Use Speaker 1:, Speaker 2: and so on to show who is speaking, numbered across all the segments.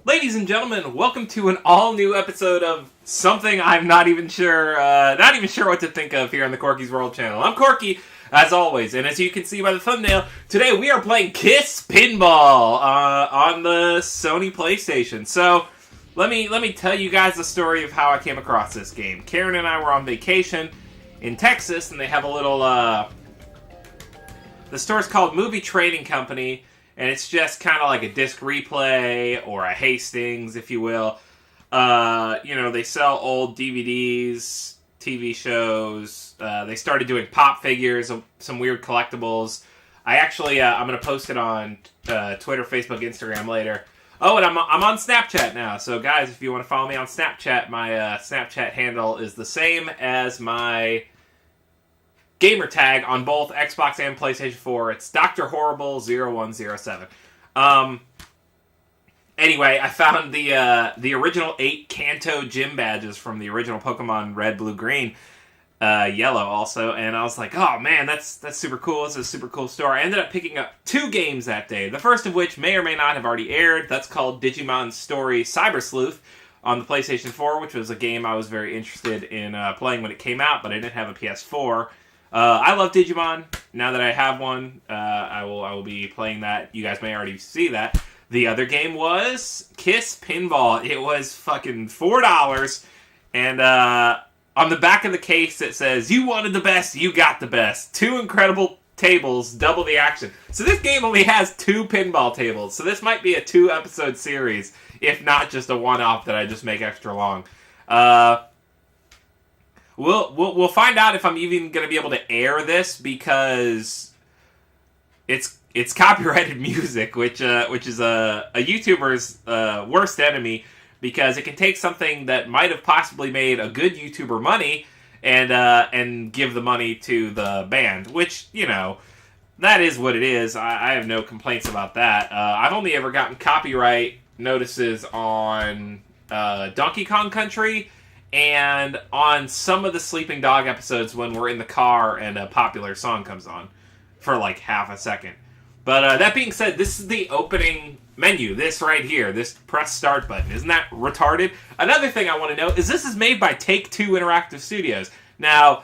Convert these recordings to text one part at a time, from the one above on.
Speaker 1: Ladies and gentlemen, welcome to an all-new episode of something I'm not even sure what to think of here on the Corky's World channel. I'm Corky, as always, and as you can see by the thumbnail, today we are playing Kiss Pinball on the Sony PlayStation. So, let me tell you guys the story of how I came across this game. Karen and I were on vacation in Texas, and they have a little, the store's called Movie Trading Company, and it's just kind of like a disc replay or a Hastings, if you will. They sell old DVDs, TV shows. They started doing pop figures, some weird collectibles. I'm going to post it on Twitter, Facebook, Instagram later. Oh, and I'm on Snapchat now. So, guys, if you want to follow me on Snapchat, my Snapchat handle is the same as my gamer tag on both Xbox and PlayStation 4. It's Dr. Horrible 0107. Anyway, I found the original 8 Kanto gym badges from the original Pokemon Red, Blue, Green, Yellow also, and I was like, oh man, that's super cool. It's a super cool store. I ended up picking up 2 games that day, the first of which may or may not have already aired. That's called Digimon Story Cyber Sleuth on the PlayStation 4, which was a game I was very interested in playing when it came out, but I didn't have a PS4. I love Digimon. Now that I have one, I will be playing that. You guys may already see that. The other game was Kiss Pinball. It was fucking $4, and on the back of the case it says, "You wanted the best, you got the best. 2 incredible tables, double the action." So this game only has 2 pinball tables. So this might be a 2-episode series, if not just a one-off that I just make extra long. We'll find out if I'm even going to be able to air this, because it's copyrighted music, which is a YouTuber's worst enemy, because it can take something that might have possibly made a good YouTuber money and give the money to the band, which, that is what it is. I have no complaints about that. I've only ever gotten copyright notices on Donkey Kong Country and on some of the Sleeping Dog episodes when we're in the car and a popular song comes on for like half a second. But that being said, this is the opening menu. This right here, this press start button. Isn't that retarded? Another thing I want to know is this is made by Take-Two Interactive Studios. Now,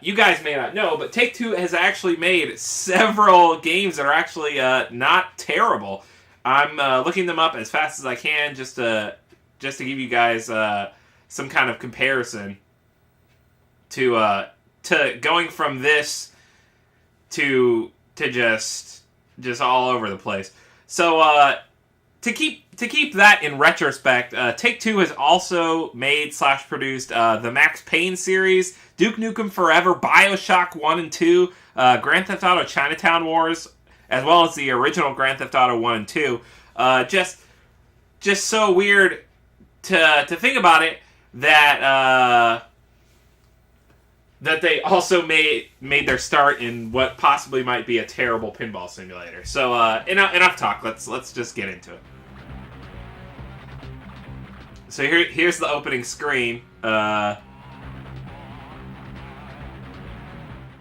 Speaker 1: you guys may not know, but Take-Two has actually made several games that are actually not terrible. I'm looking them up as fast as I can just to give you guys some kind of comparison to going from this to just all over the place. So to keep that in retrospect, Take-Two has also made / produced the Max Payne series, Duke Nukem Forever, BioShock 1 and 2, Grand Theft Auto Chinatown Wars, as well as the original Grand Theft Auto 1 and 2. Just so weird to think about it that they also made their start in what possibly might be a terrible pinball simulator. So enough talk. Let's just get into it. So here's the opening screen.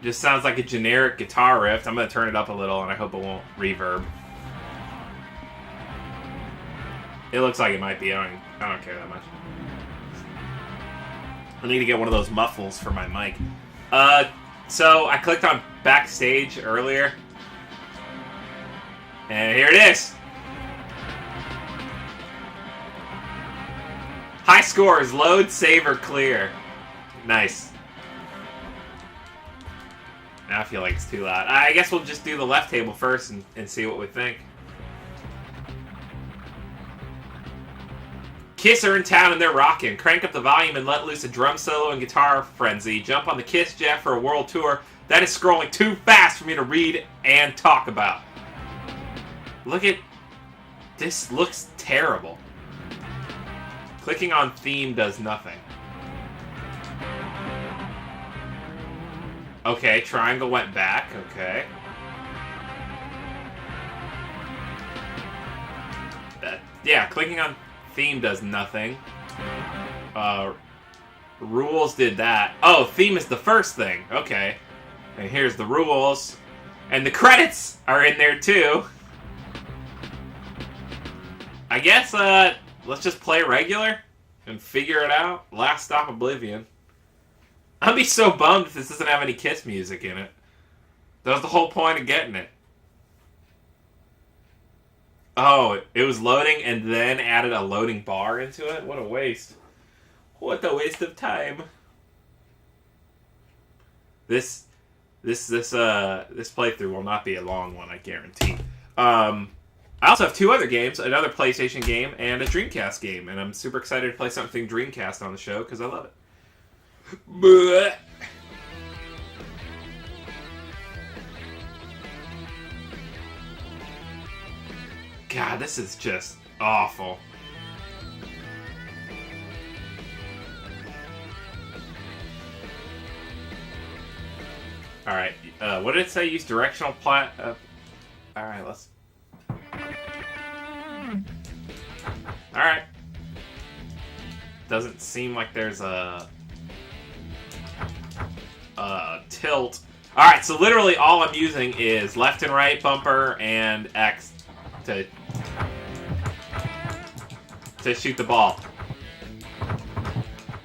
Speaker 1: Just sounds like a generic guitar riff. I'm gonna turn it up a little, and I hope it won't reverb. It looks like it might be. I don't care that much. I need to get one of those muffles for my mic. So I clicked on backstage earlier, and here it is. High scores, load, save, or clear. Nice. Now I feel like it's too loud. I guess we'll just do the left table first and see what we think. Kiss are in town and they're rocking. Crank up the volume and let loose a drum solo and guitar frenzy. Jump on the Kiss jet for a world tour. That is scrolling too fast for me to read and talk about. Look at... this looks terrible. Clicking on theme does nothing. Okay, triangle went back. Okay. Yeah, clicking on theme does nothing. Rules did that. Oh, theme is the first thing. Okay. And here's the rules. And the credits are in there too. I guess let's just play regular and figure it out. Last Stop Oblivion. I'd be so bummed if this doesn't have any Kiss music in it. That was the whole point of getting it. Oh, it was loading and then added a loading bar into it? What a waste. What a waste of time. This playthrough will not be a long one, I guarantee. I also have 2 other games, another PlayStation game and a Dreamcast game, and I'm super excited to play something Dreamcast on the show because I love it. Blech. God, this is just awful. Alright, what did it say? Use directional plat... Alright, let's... Alright. Doesn't seem like there's a tilt. Alright, so literally all I'm using is left and right bumper and X to shoot the ball.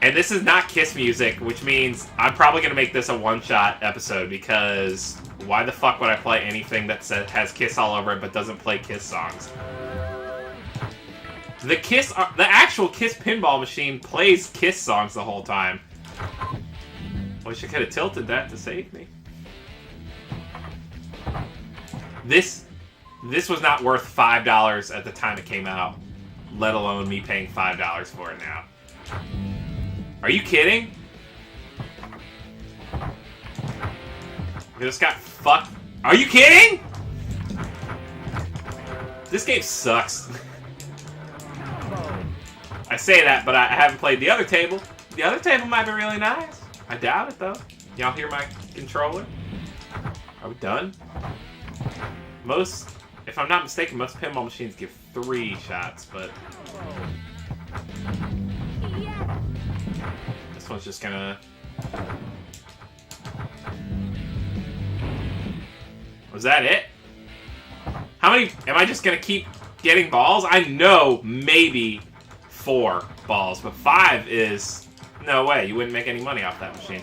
Speaker 1: And this is not Kiss music, which means I'm probably going to make this a one-shot episode because why the fuck would I play anything that has Kiss all over it but doesn't play Kiss songs? The actual Kiss pinball machine plays Kiss songs the whole time. Wish I could have tilted that to save me. This was not worth $5 at the time it came out, let alone me paying $5 for it now. Are you kidding? I just got fucked. Are you kidding? This game sucks. I say that, but I haven't played the other table. The other table might be really nice. I doubt it, though. Y'all hear my controller? Are we done? If I'm not mistaken, most pinball machines give 3 shots, but... This one's just gonna... Was that it? How many... Am I just gonna keep getting balls? I know maybe 4 balls, but 5 is... No way, you wouldn't make any money off that machine.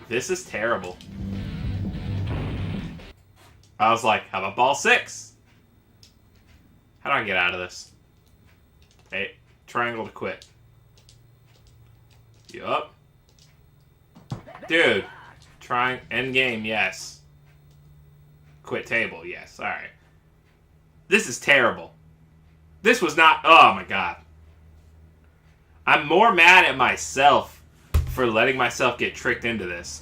Speaker 1: This is terrible. I was like, how about ball 6? How do I get out of this? Hey, triangle to quit. Yup. Dude. End game, yes. Quit table, yes. Alright. This is terrible. This was not... Oh my god. I'm more mad at myself for letting myself get tricked into this.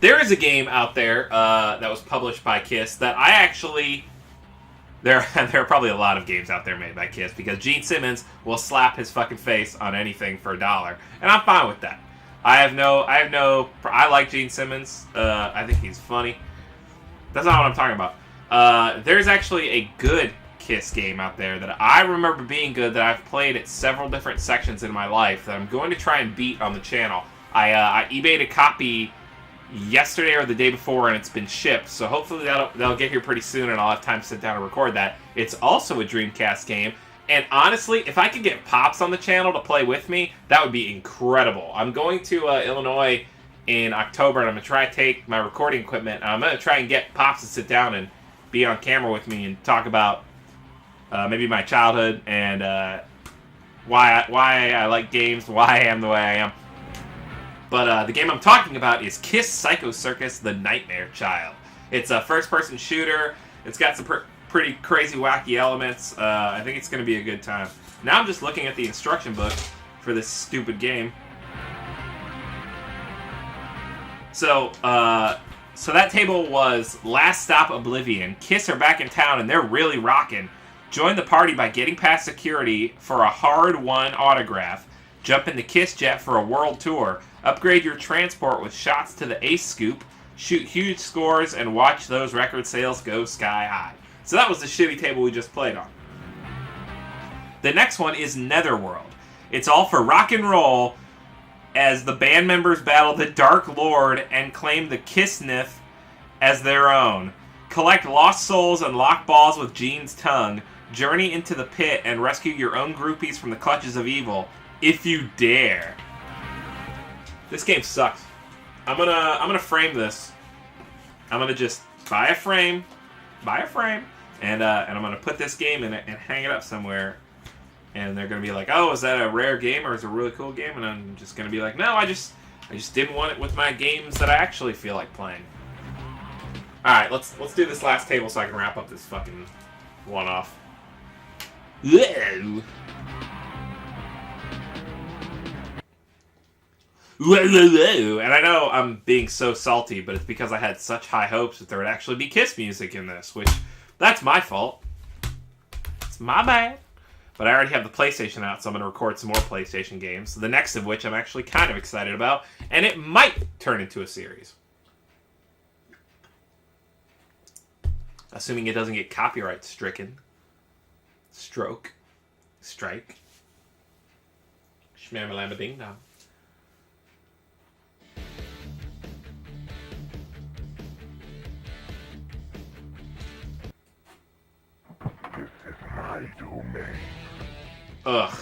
Speaker 1: There is a game out there that was published by Kiss that I actually... There are probably a lot of games out there made by Kiss because Gene Simmons will slap his fucking face on anything for $1, and I'm fine with that. I like Gene Simmons. I think he's funny. That's not what I'm talking about. There's actually a good Kiss game out there that I remember being good that I've played at several different sections in my life that I'm going to try and beat on the channel. I eBayed a copy yesterday or the day before and it's been shipped, so hopefully that'll get here pretty soon and I'll have time to sit down and record that. It's also a Dreamcast game, and honestly, if I could get Pops on the channel to play with me, that would be incredible. I'm going to Illinois in October and I'm going to try to take my recording equipment and I'm going to try and get Pops to sit down and be on camera with me and talk about maybe my childhood and why I like games, why I am the way I am. But the game I'm talking about is Kiss Psycho Circus: The Nightmare Child. It's a first-person shooter. It's got some pretty crazy, wacky elements. I think it's going to be a good time. Now I'm just looking at the instruction book for this stupid game. So that table was Last Stop Oblivion. Kiss are back in town and they're really rocking. Join the party by getting past security for a hard-won autograph. Jump in the Kiss Jet for a world tour. Upgrade your transport with shots to the Ace Scoop. Shoot huge scores and watch those record sales go sky high. So that was the shitty table we just played on. The next one is Netherworld. It's all for rock and roll as the band members battle the Dark Lord and claim the Kisnith as their own. Collect lost souls and lock balls with Gene's tongue. Journey into the pit and rescue your own groupies from the clutches of evil, if you dare. This game sucks. I'm gonna frame this. I'm gonna just buy a frame, and I'm gonna put this game in it and hang it up somewhere. And they're gonna be like, "Oh, is that a rare game or is it a really cool game?" And I'm just gonna be like, "No, I just didn't want it with my games that I actually feel like playing." All right, let's do this last table so I can wrap up this fucking one-off. Whoa. And I know I'm being so salty, but it's because I had such high hopes that there would actually be Kiss music in this, which, that's my fault. It's my bad. But I already have the PlayStation out, so I'm going to record some more PlayStation games, the next of which I'm actually kind of excited about, and it might turn into a series. Assuming it doesn't get copyright stricken. Strike. Shmammalamba-ding-dong.
Speaker 2: This is my domain.
Speaker 1: Ugh.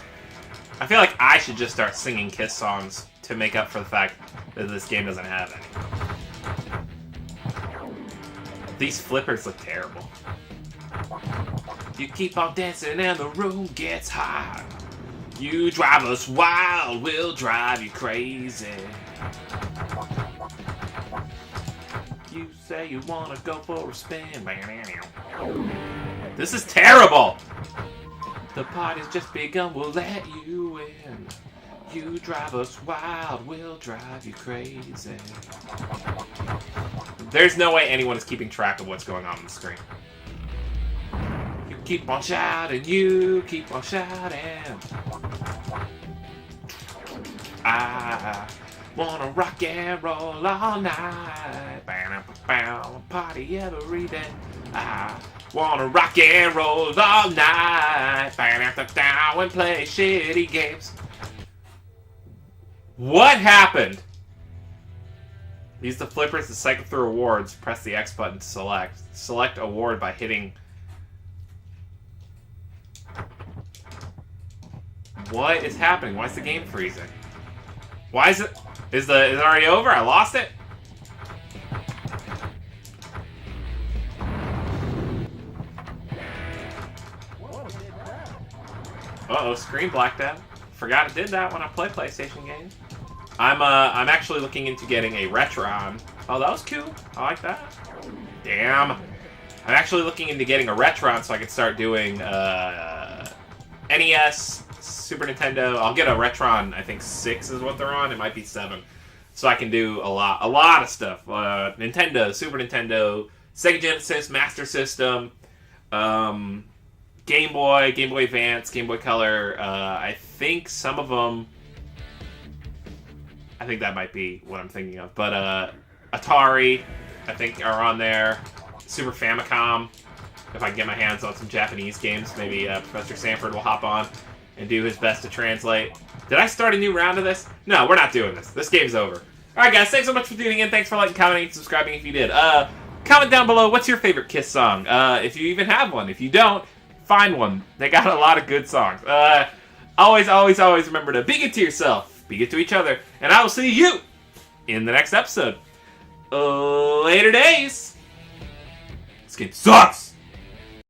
Speaker 1: I feel like I should just start singing Kiss songs to make up for the fact that this game doesn't have any. These flippers look terrible. You keep on dancing and the room gets hot. You drive us wild, we'll drive you crazy. You say you wanna go for a spin. This is terrible! The party's just begun, we'll let you in. You drive us wild, we'll drive you crazy. There's no way anyone is keeping track of what's going on the screen. You keep on shouting, you keep on shouting. I wanna rock and roll all night. Party every day. I wanna rock and roll all night. And play shitty games. What happened? Use the flippers to cycle through awards. Press the X button to select. Select award by hitting... What is happening? Why is the game freezing? Why is it... Is it already over? I lost it? Uh-oh, screen blacked out. Forgot it did that when I play PlayStation games. I'm actually looking into getting a Retron. Oh, that was cool. I like that. Damn. I'm actually looking into getting a Retron so I can start doing NES, Super Nintendo. I'll get a Retron, I think 6 is what they're on. It might be 7. So I can do a lot of stuff. Nintendo, Super Nintendo, Sega Genesis, Master System, Game Boy, Game Boy Advance, Game Boy Color. I think some of them... I think that might be what I'm thinking of. But Atari, I think, are on there. Super Famicom. If I can get my hands on some Japanese games, maybe Professor Sanford will hop on and do his best to translate. Did I start a new round of this? No, we're not doing this. This game's over. Alright, guys, thanks so much for tuning in. Thanks for liking, commenting, and subscribing if you did. Comment down below, what's your favorite Kiss song? If you even have one. If you don't, find one. They got a lot of good songs. Always remember to be good to yourself. Be good to each other. And I will see you in the next episode. Later days. This game sucks.